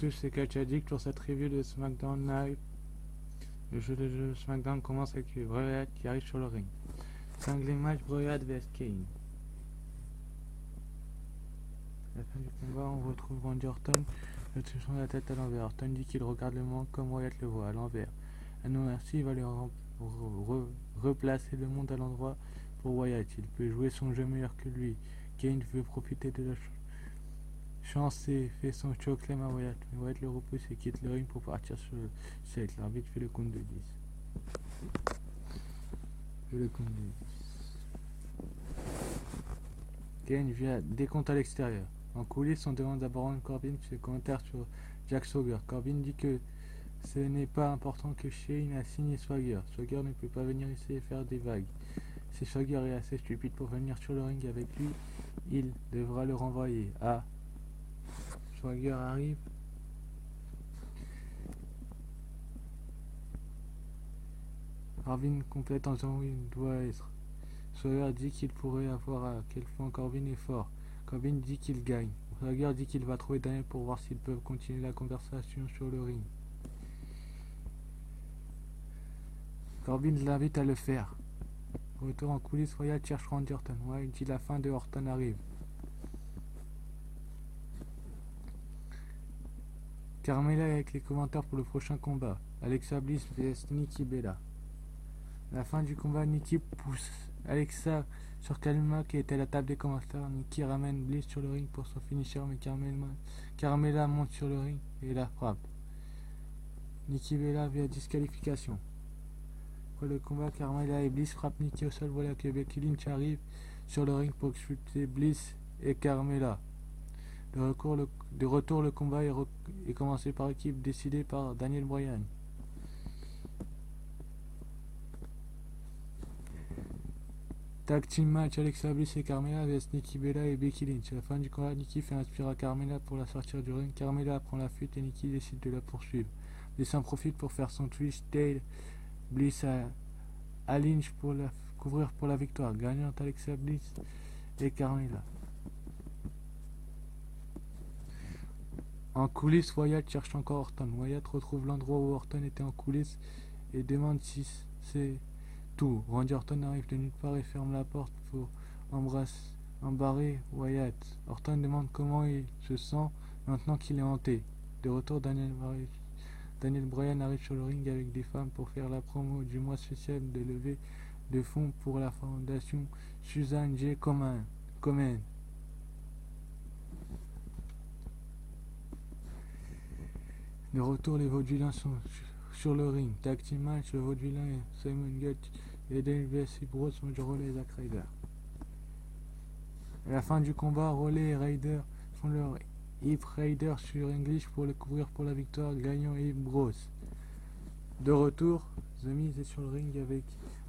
tous, c'est Catch Addict pour cette review de SmackDown Live. Le jeu de jeu SmackDown commence avec Bray Wyatt qui arrive sur le ring. Cinglé match Bray Wyatt vs Kane. À la fin du combat, on retrouve Randy Orton, le touchant la tête à l'envers. Orton dit qu'il regarde le monde comme Wyatt le voit, à l'envers. À no merci, il va lui replacer le monde à l'endroit pour Wyatt. Il peut jouer son jeu meilleur que lui. Kane veut profiter de la chance et fait son chokeslam à Wyatt, mais Wyatt le repousse et quitte le ring pour partir sur le set. L'arbitre fait le compte de 10. Kane vient décompte à l'extérieur. En coulisses, on demande à Baron Corbin ses commentaires sur Jack Swagger. Corbin dit que ce n'est pas important que Shane a signé Swagger. Swagger ne peut pas venir ici et faire des vagues. Si Swagger est assez stupide pour venir sur le ring avec lui, il devra le renvoyer. Swagger arrive. Corbin complète en disant où il doit être. Swagger dit qu'il pourrait avoir à quel point Corbin est fort. Corbin dit qu'il gagne. Swagger dit qu'il va trouver Daniel pour voir s'ils peuvent continuer la conversation sur le ring. Corbin l'invite à le faire. Retour en coulisses, Wyatt cherche Randy Orton. Wyatt dit la fin de Orton arrive. Carmella avec les commentaires pour le prochain combat. Alexa Bliss vs Nikki Bella. À la fin du combat, Nikki pousse Alexa sur Carmella qui était à la table des commentaires. Nikki ramène Bliss sur le ring pour son finisher, mais Carmella monte sur le ring et la frappe. Nikki Bella via disqualification. Après le combat, Carmella et Bliss frappent Nikki au sol. Voilà que Becky Lynch arrive sur le ring pour expulser Bliss et Carmella. De retour, le combat est commencé par équipe décidée par Daniel Bryan. Tag team match Alexa Bliss et Carmella vs Nikki Bella et Becky Lynch. À la fin du combat, Nikki fait inspirer à Carmella pour la sortir du ring. Carmella prend la fuite et Nikki décide de la poursuivre. Bliss en profite pour faire son twist tail. Bliss à Lynch pour la couvrir pour la victoire. Gagnante Alexa Bliss et Carmella. En coulisses, Wyatt cherche encore Orton. Wyatt retrouve l'endroit où Orton était en coulisses et demande si c'est tout. Randy Orton arrive de nulle part et ferme la porte pour embarrer Wyatt. Orton demande comment il se sent maintenant qu'il est hanté. De retour, Daniel Bryan arrive sur le ring avec des femmes pour faire la promo du mois spécial de levée de fonds pour la fondation Suzanne J. Komen. De retour, les vaudevillains sont sur le ring. Tag team match, le vaudevillain et Simon Gutch et Dave vs Bros sont du Roley et Zack Ryder. À la fin du combat, Roley et Ryder font leur Hip Ryder sur English pour le couvrir pour la victoire, gagnant Hip Bros. De retour, The Miz est sur le ring avec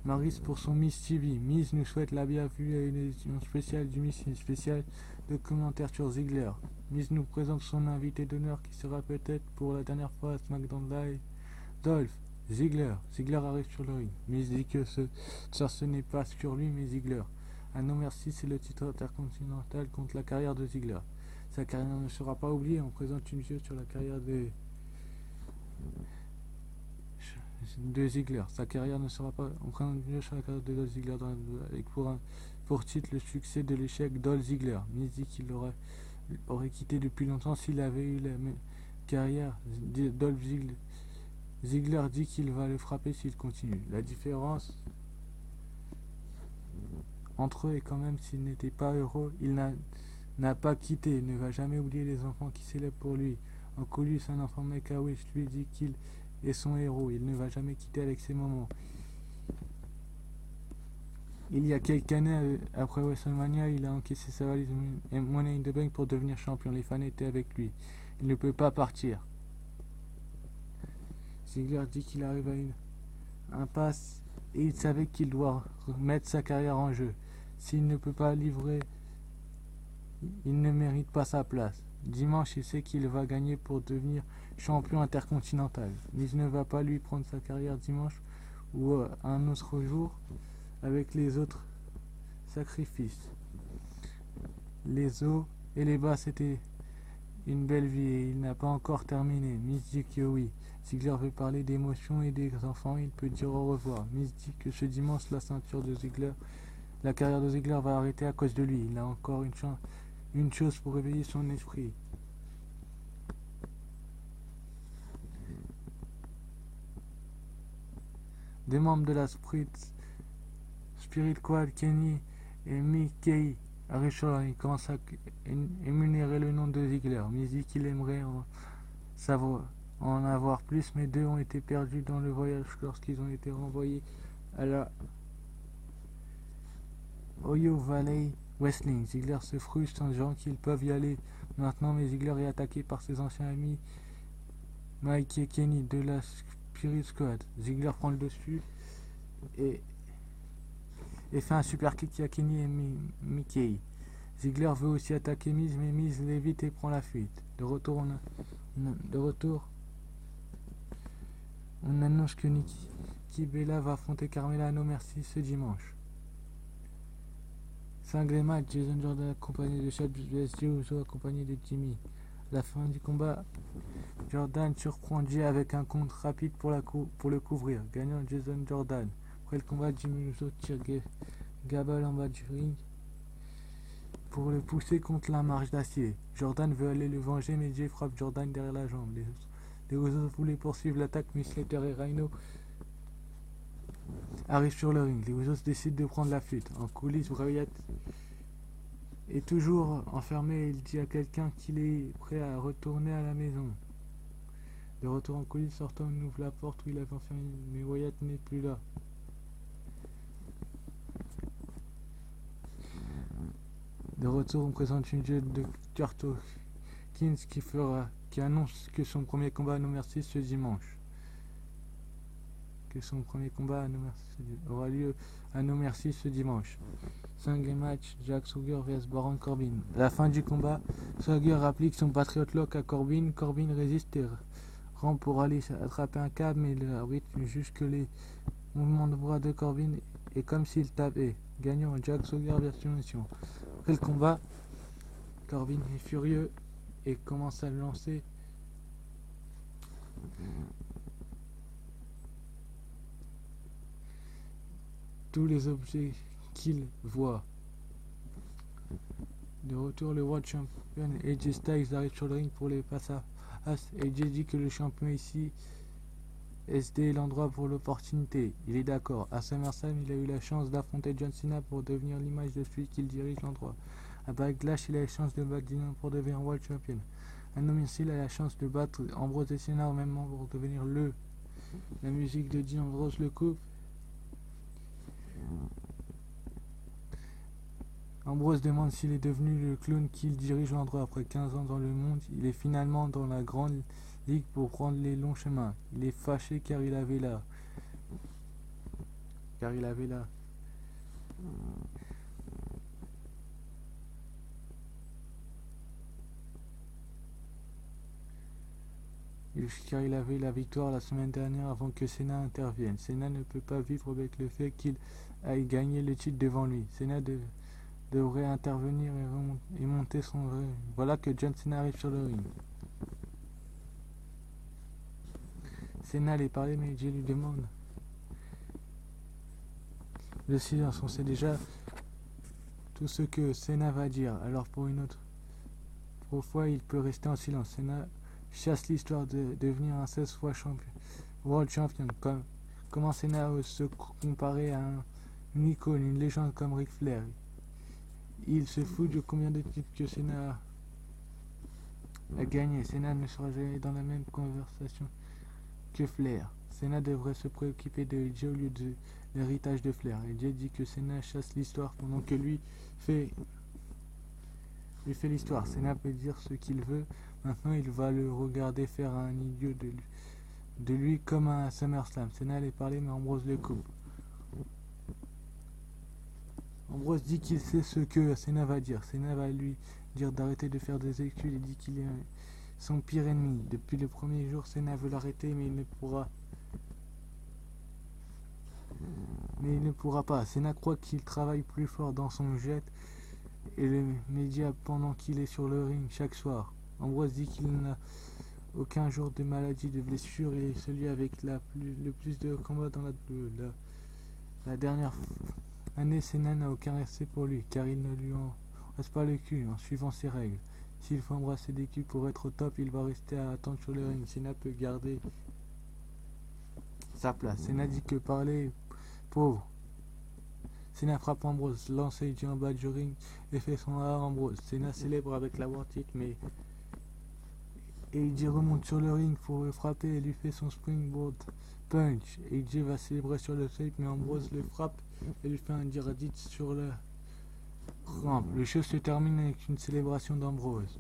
Maryse pour son Miz TV. Miz nous souhaite la bienvenue à une édition spéciale du Miz, une spéciale de commentaires sur Ziggler. Miz nous présente son invité d'honneur qui sera peut-être pour la dernière fois à SmackDown Live, Dolph Ziggler. Ziggler arrive sur le ring. Miz dit que ce n'est pas sur lui mais Ziggler. À no merci, c'est le titre intercontinental contre la carrière de Ziggler. Sa carrière ne sera pas oubliée. On présente une vidéo sur la carrière de Ziggler. Sa carrière ne sera pas. On prend une vidéo sur la carrière de Dolph Ziggler avec pour titre le succès de l'échec Dolph Ziggler. Miz dit qu'il aurait quitté depuis longtemps s'il avait eu la même carrière. Dolph Ziggler dit qu'il va le frapper s'il continue. La différence entre eux est quand même s'il n'était pas heureux, il n'a pas quitté, il ne va jamais oublier les enfants qui s'élèvent pour lui. En coulisses, un enfant Make-A-Wish lui dit qu'il est son héros, il ne va jamais quitter avec ses moments. Il y a quelques années, après WrestleMania, il a encaissé sa valise Money in the Bank pour devenir champion. Les fans étaient avec lui. Il ne peut pas partir. Ziggler dit qu'il arrive à une impasse et il savait qu'il doit remettre sa carrière en jeu. S'il ne peut pas livrer, il ne mérite pas sa place. Dimanche, il sait qu'il va gagner pour devenir champion intercontinental. Miz ne va pas lui prendre sa carrière dimanche ou un autre jour avec les autres sacrifices. Les hauts et les bas, c'était une belle vie et il n'a pas encore terminé. Miss dit que oui. Ziggler veut parler d'émotions et des enfants, il peut dire au revoir. Miss dit que ce dimanche, la carrière de Ziggler va arrêter à cause de lui. Il a encore une chose pour réveiller son esprit. Des membres de la Spirit Squad, Kenny et Mickey arrivent sur la ligne. Il commence à énumérer le nom de Ziggler. Miss dit qu'il aimerait en avoir plus, mais deux ont été perdus dans le voyage lorsqu'ils ont été renvoyés à la Ohio Valley Wrestling. Ziggler se frustre en disant qu'ils peuvent y aller maintenant, mais Ziggler est attaqué par ses anciens amis Mike et Kenny de la Spirit Squad. Ziggler prend le dessus et fait un super kick à Kenny et Mickey. Ziggler veut aussi attaquer Miz, mais Miz l'évite et prend la fuite. De retour, on annonce que Nikki Bella va affronter Carmella No Mercy ce dimanche. Cinglé match, Jason Jordan accompagné de Chad Jey Uso accompagné de Jimmy. À la fin du combat, Jordan surprend Jey avec un compte rapide pour le couvrir, gagnant Jason Jordan. Après le combat, Jimmy Uso tire Gable en bas du ring pour le pousser contre la marche d'acier. Jordan veut aller le venger, mais Jey frappe Jordan derrière la jambe. Les Usos voulaient poursuivre l'attaque, mais Slater et Rhino arrivent sur le ring. Les Usos décident de prendre la fuite. En coulisses, Wyatt est toujours enfermé et il dit à quelqu'un qu'il est prêt à retourner à la maison. De retour en coulisses, sortant ouvre la porte où il avait enfermé, mais Wyatt n'est plus là. De retour, on présente une jeune de Kurt Hawkins qui annonce que son premier combat à No Mercy ce dimanche. Aura lieu à No Mercy ce dimanche. 5 match, Jack Swagger vs Baron Corbin. À la fin du combat, Swagger applique son Patriot Lock à Corbin. Corbin résiste et rampe pour aller attraper un câble, mais l'arbitre juge que les mouvements de bras de Corbin est comme s'il tapait, gagnant Jack Swagger version. Après le combat, Corbin est furieux et commence à lancer tous les objets qu'il voit. De retour, le World Champion AJ Styles arrive sur le ring pour les passes à As. AJ dit que le champion ici SD est l'endroit pour l'opportunité. Il est d'accord. À SummerSlam, il a eu la chance d'affronter John Cena pour devenir l'image de celui qui dirige l'endroit. À Backlash, il a la chance de battre Dino pour devenir World Champion. À No Mercy, il a la chance de battre Ambrose et Cena au même moment pour devenir le. La musique de Dean Ambrose le coupe. Ambrose demande s'il est devenu le clone qu'il dirige l'endroit. Après 15 ans dans le monde, il est finalement dans la grande ligue pour prendre les longs chemins. Il est fâché car il avait là. Car il avait la victoire la semaine dernière avant que Cena intervienne. Cena ne peut pas vivre avec le fait qu'il aille gagner le titre devant lui. Cena devrait intervenir et monter son vrai. Voilà que John Cena arrive sur le ring. Cena allait parler, mais Jey lui demande le silence. On sait déjà tout ce que Cena va dire. Alors pour une autre fois, il peut rester en silence. Cena chasse l'histoire de devenir un 16 fois World Champion. Comment Cena se comparer à une icône, une légende comme Ric Flair. Il se fout de combien de titres que Cena a gagné. Cena ne sera jamais dans la même conversation que Flair. Cena devrait se préoccuper de Jey au lieu de l'héritage de Flair. Et Jey dit que Cena chasse l'histoire pendant que lui fait l'histoire. Cena peut dire ce qu'il veut. Maintenant, il va le regarder faire un idiot de lui comme un SummerSlam. Cena allait parler, mais Ambrose le coupe. Ambrose dit qu'il sait ce que Cena va dire. Cena va lui dire d'arrêter de faire des excuses et dit qu'il est son pire ennemi. Depuis le premier jour, Cena veut l'arrêter, mais il ne pourra pas. Cena croit qu'il travaille plus fort dans son jet et les médias pendant qu'il est sur le ring chaque soir. Ambrose dit qu'il n'a aucun jour de maladie, de blessure et celui avec le plus de combats dans la dernière année. Cena n'a aucun respect pour lui car il ne lui en reste pas le cul en suivant ses règles. S'il faut embrasser des culs pour être au top, il va rester à attendre sur le ring. Cena peut garder sa place. Cena dit que parler pauvre. Cena frappe Ambrose, lance AJ en bas du ring et fait son A à Ambrose. Cena célèbre avec la World Title, mais AJ remonte sur le ring pour le frapper et lui fait son springboard punch. AJ va célébrer sur le tape, mais Ambrose le frappe et lui fait un Diradit sur le rampe. Le show se termine avec une célébration de Ambrose.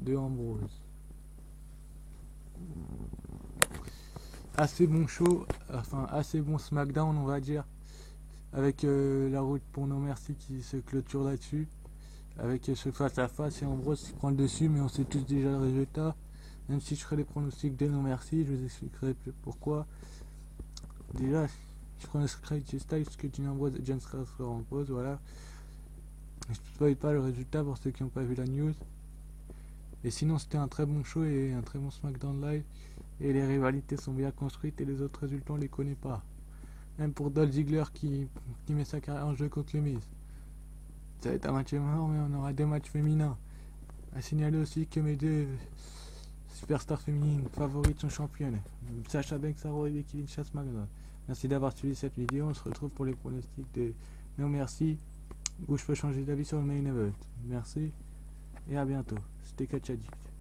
Assez bon show, enfin assez bon SmackDown on va dire, avec la route pour No Mercy qui se clôture là-dessus, avec ce face à face et Ambrose qui prend le dessus, mais on sait tous déjà le résultat. Même si je ferai les pronostics de No Mercy, je vous expliquerai pourquoi. Déjà, je pronostiquerai que Styles, que Dean Ambrose et John Cena seront en pause, voilà. Je ne spoil pas le résultat pour ceux qui n'ont pas vu la news. Et sinon, c'était un très bon show et un très bon SmackDown live. Et les rivalités sont bien construites et les autres résultats, on les connaît pas. Même pour Dolph Ziggler qui met sa carrière en jeu contre le Miz. Ça va être un match mort, mais on aura 2 matchs féminins. À signaler aussi que mes 2 superstars féminines favorites sont championnes. Sasha Banks et Becky Lynch à SmackDown. Merci d'avoir suivi cette vidéo. On se retrouve pour les pronostics de No Mercy, où je peux changer d'avis sur le main event. Merci et à bientôt. C'était Catch Addict.